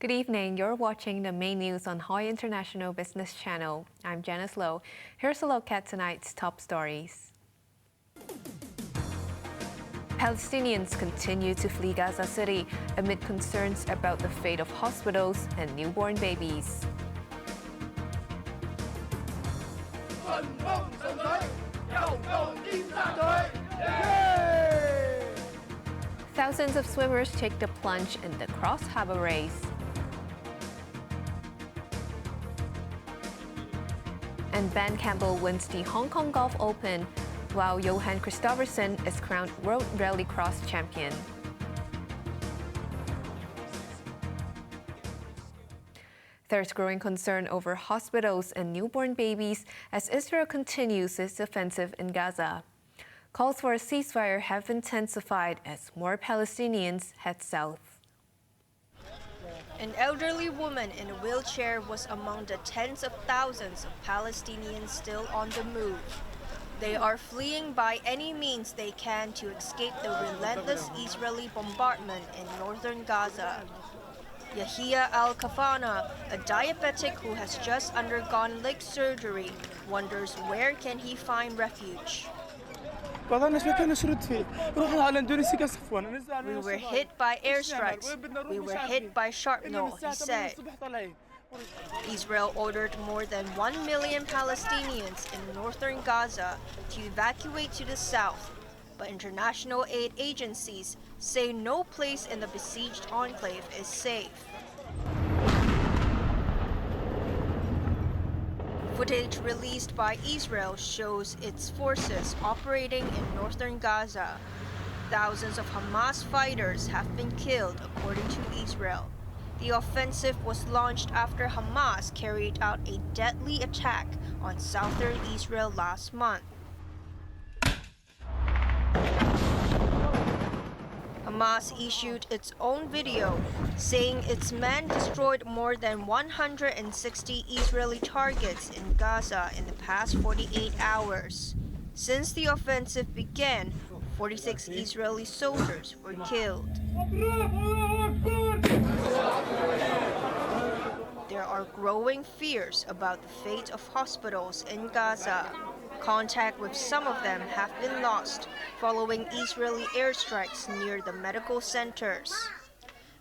Good evening. You're watching the main news on HOY International Business Channel. I'm Janice Lo. Here's a look at tonight's top stories. Palestinians continue to flee Gaza City amid concerns about the fate of hospitals and newborn babies. Thousands of swimmers take the plunge in the cross-harbour race. And Ben Campbell wins the Hong Kong Golf Open, while Johan Christophersen is crowned World Rallycross Champion. There's growing concern over hospitals and newborn babies as Israel continues its offensive in Gaza. Calls for a ceasefire have intensified as more Palestinians head south. An elderly woman in a wheelchair was among the tens of thousands of Palestinians still on the move. They are fleeing by any means they can to escape the relentless Israeli bombardment in northern Gaza. Yahia Al-Kafana, a diabetic who has just undergone leg surgery, wonders where can he find refuge. We were hit by airstrikes. We were hit by shrapnel, he said. Israel ordered more than 1 million Palestinians in northern Gaza to evacuate to the south, but international aid agencies say no place in the besieged enclave is safe. Footage released by Israel shows its forces operating in northern Gaza. Thousands of Hamas fighters have been killed, according to Israel. The offensive was launched after Hamas carried out a deadly attack on southern Israel last month. Hamas issued its own video, saying its men destroyed more than 160 Israeli targets in Gaza in the past 48 hours. Since the offensive began, 46 Israeli soldiers were killed. There are growing fears about the fate of hospitals in Gaza. Contact with some of them have been lost following Israeli airstrikes near the medical centers.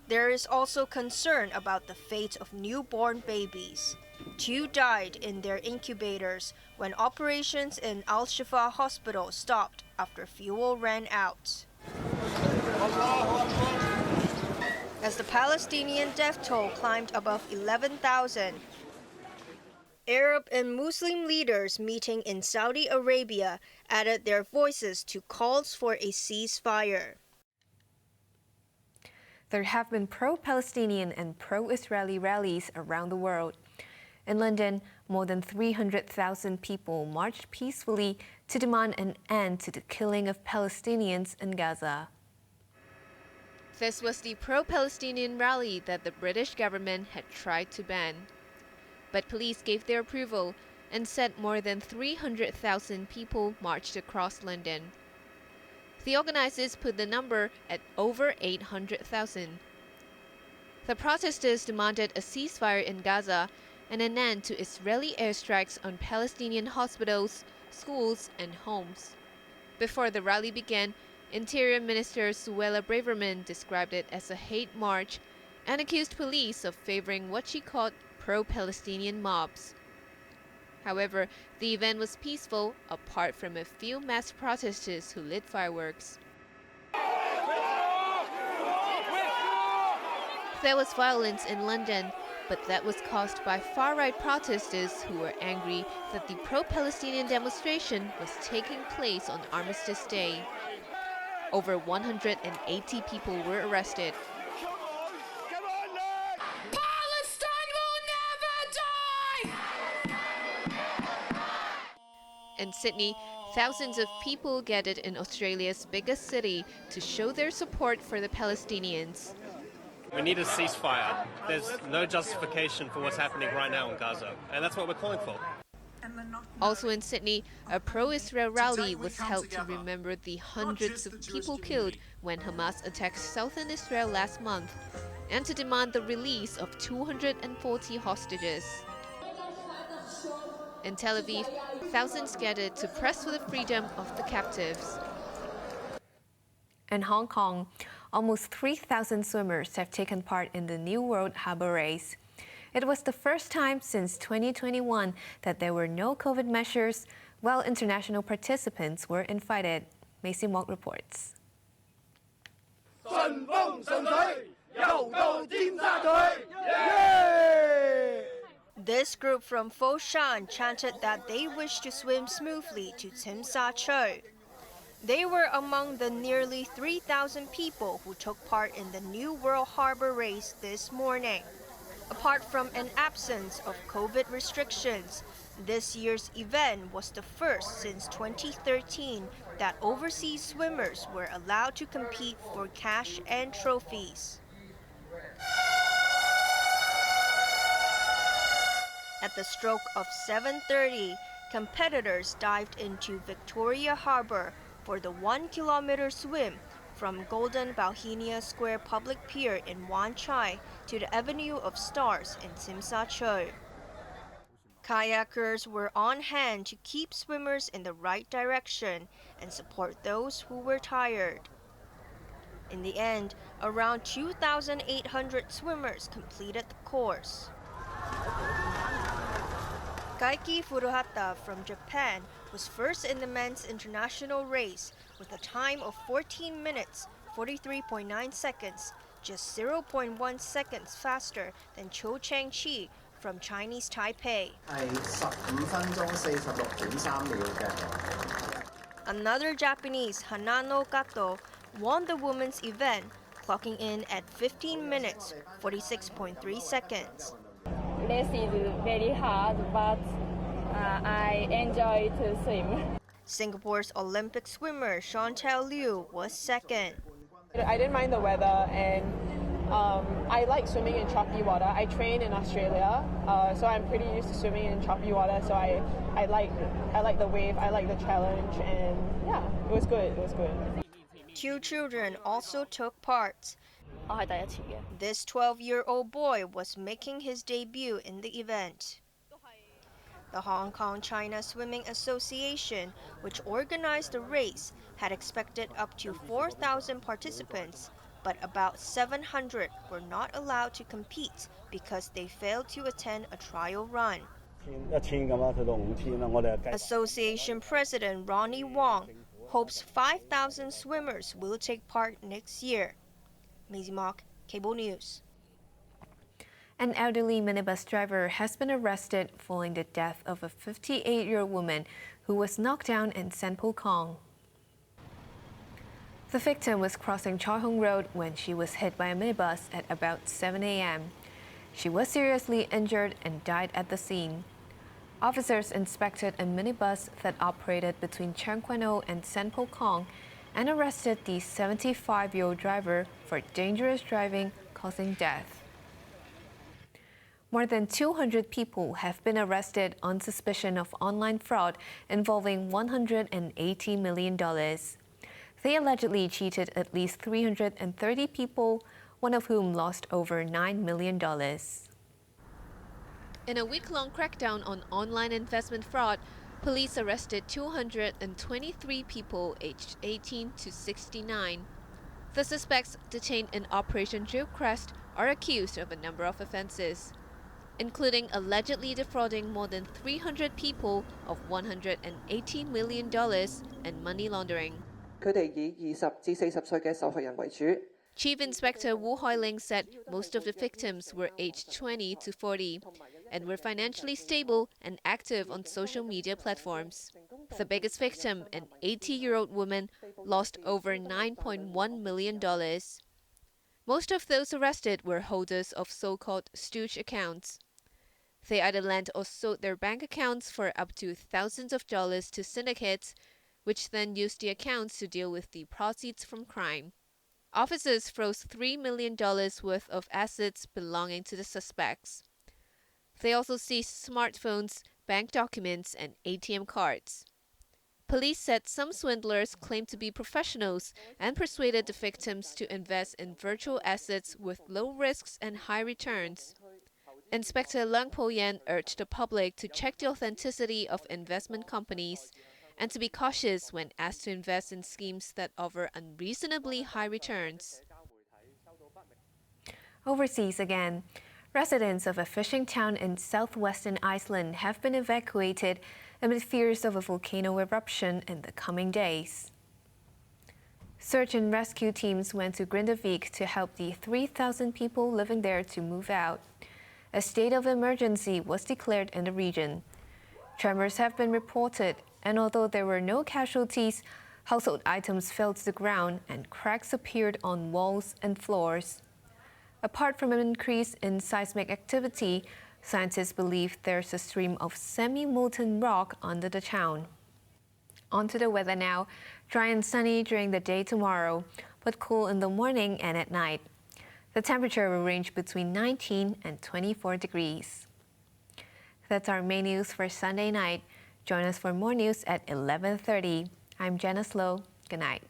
There is also concern about the fate of newborn babies. 2 died in their incubators when operations in Al-Shifa hospital stopped after fuel ran out. As the Palestinian death toll climbed above 11,000, Arab and Muslim leaders meeting in Saudi Arabia added their voices to calls for a ceasefire. There have been pro-Palestinian and pro-Israeli rallies around the world. In London, more than 300,000 people marched peacefully to demand an end to the killing of Palestinians in Gaza. This was the pro-Palestinian rally that the British government had tried to ban. But police gave their approval and said more than 300,000 people marched across London. The organizers put the number at over 800,000. The protesters demanded a ceasefire in Gaza and an end to Israeli airstrikes on Palestinian hospitals, schools, and homes. Before the rally began, Interior Minister Suella Braverman described it as a hate march and accused police of favoring what she called pro-Palestinian mobs. However, the event was peaceful, apart from a few mass protesters who lit fireworks. There was violence in London, but that was caused by far-right protesters who were angry that the pro-Palestinian demonstration was taking place on Armistice Day. Over 180 people were arrested. In Sydney, thousands of people gathered in Australia's biggest city to show their support for the Palestinians. We need a ceasefire. There's no justification for what's happening right now in Gaza, and that's what we're calling for. Also in Sydney, a pro-Israel rally was held to remember the hundreds of people killed when Hamas attacked southern Israel last month. and to demand the release of 240 hostages. In Tel Aviv, thousands gathered to press for the freedom of the captives. In Hong Kong, almost 3,000 swimmers have taken part in the New World Harbour Race. It was the first time since 2021 that there were no COVID measures, while international participants were invited. Macy Mok reports. This group from Foshan chanted that they wished to swim smoothly to Tsim Sha Tsui. They were among the nearly 3,000 people who took part in the New World Harbour Race this morning. Apart from an absence of COVID restrictions, this year's event was the first since 2013 that overseas swimmers were allowed to compete for cash and trophies. At the stroke of 7:30, competitors dived into Victoria Harbour for the 1-kilometer swim from Golden Bauhinia Square Public Pier in Wan Chai to the Avenue of Stars in Tsim Sha Tsui. Kayakers were on hand to keep swimmers in the right direction and support those who were tired. In the end, around 2,800 swimmers completed the course. Kaiki Furuhata from Japan was first in the men's international race with a time of 14 minutes, 43.9 seconds, just 0.1 seconds faster than Cho Chang-chi from Chinese Taipei. Another Japanese, Hanano Kato, won the women's event, clocking in at 15 minutes, 46.3 seconds. This is very hard, but I enjoy to swim. Singapore's Olympic swimmer Chantal Liu was second. I didn't mind the weather, and I like swimming in choppy water. I train in Australia, so I'm pretty used to swimming in choppy water. So I like the wave, I like the challenge, and yeah, it was good. It was good. 2 children also took part. This 12-year-old boy was making his debut in the event. The Hong Kong-China Swimming Association, which organized the race, had expected up to 4,000 participants, but about 700 were not allowed to compete because they failed to attend a trial run. Association President Ronnie Wong hopes 5,000 swimmers will take part next year. Maisie Mock, Cable News. An elderly minibus driver has been arrested following the death of a 58-year-old woman who was knocked down in Sanpo Kong. The victim was crossing Choi Hong Road when she was hit by a minibus at about 7 a.m. She was seriously injured and died at the scene. Officers inspected a minibus that operated between Cheung Kwan O and Sanpo Kong and arrested the 75-year-old driver for dangerous driving causing death. More than 200 people have been arrested on suspicion of online fraud involving $180 million. They allegedly cheated at least 330 people, one of whom lost over $9 million. In a week-long crackdown on online investment fraud, police arrested 223 people aged 18 to 69. The suspects detained in Operation Drillcrest are accused of a number of offenses, including allegedly defrauding more than 300 people of $180 million and money laundering. Chief Inspector Wu Hoiling said most of the victims were aged 20 to 40 and were financially stable and active on social media platforms. The biggest victim, an 80-year-old woman, lost over $9.1 million. Most of those arrested were holders of so-called stooge accounts. They either lent or sold their bank accounts for up to thousands of dollars to syndicates, which then used the accounts to deal with the proceeds from crime. Officers froze $3 million worth of assets belonging to the suspects. They also seized smartphones, bank documents, and ATM cards. Police said some swindlers claimed to be professionals and persuaded the victims to invest in virtual assets with low risks and high returns. Inspector Leung Po-Yan urged the public to check the authenticity of investment companies and to be cautious when asked to invest in schemes that offer unreasonably high returns. Overseas again, residents of a fishing town in southwestern Iceland have been evacuated amid fears of a volcano eruption in the coming days. Search and rescue teams went to Grindavik to help the 3,000 people living there to move out. A state of emergency was declared in the region. Tremors have been reported, and although there were no casualties, household items fell to the ground and cracks appeared on walls and floors. Apart from an increase in seismic activity, scientists believe there's a stream of semi-molten rock under the town. On to the weather now. Dry and sunny during the day tomorrow, but cool in the morning and at night. The temperature will range between 19 and 24 degrees. That's our main news for Sunday night. Join us for more news at 11:30. I'm Janice Lo. Good night.